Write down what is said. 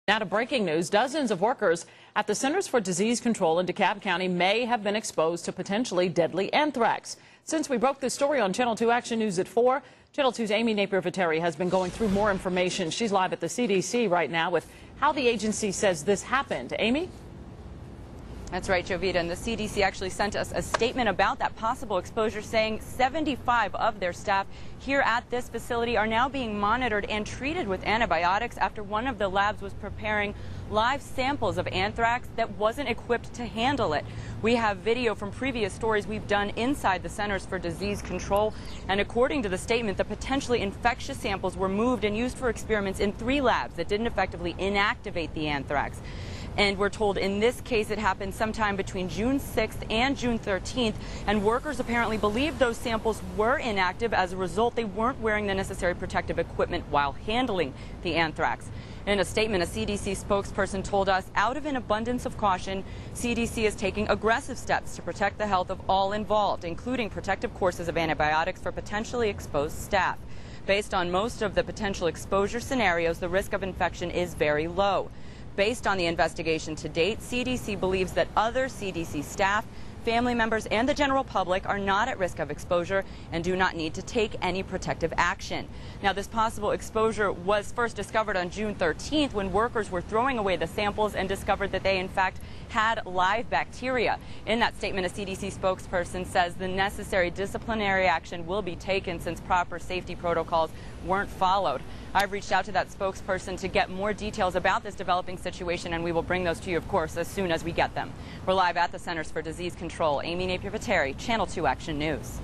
Now to breaking news, dozens of workers at the Centers for Disease Control in DeKalb County may have been exposed to potentially deadly anthrax. Since we broke this story on Channel 2 Action News at 4, Channel 2's Amy Napier-Viteri has been going through more information. She's live at the CDC right now with how the agency says this happened. Amy? That's right, Jovita, and the CDC actually sent us a statement about that possible exposure, saying 75 of their staff here at this facility are now being monitored and treated with antibiotics after one of the labs was preparing live samples of anthrax that wasn't equipped to handle it. We have video from previous stories we've done inside the Centers for Disease Control, and according to the statement, the potentially infectious samples were moved and used for experiments in 3 labs that didn't effectively inactivate the anthrax. And we're told in this case it happened sometime between June 6th and June 13th, and workers apparently believe those samples were inactive. As a result, they weren't wearing the necessary protective equipment while handling the anthrax. In a statement, a CDC spokesperson told us, out of an abundance of caution, CDC is taking aggressive steps to protect the health of all involved, including protective courses of antibiotics for potentially exposed staff. Based on most of the potential exposure scenarios, the risk of infection is very low. Based on the investigation to date, CDC believes that other CDC staff, family members, and the general public are not at risk of exposure and do not need to take any protective action. Now, this possible exposure was first discovered on June 13th when workers were throwing away the samples and discovered that they, in fact, had live bacteria. In that statement, a CDC spokesperson says the necessary disciplinary action will be taken since proper safety protocols weren't followed. I've reached out to that spokesperson to get more details about this developing situation, and we will bring those to you, of course, as soon as we get them. We're live at the Centers for Disease Control. Amy Napier-Viteri, Channel 2 Action News.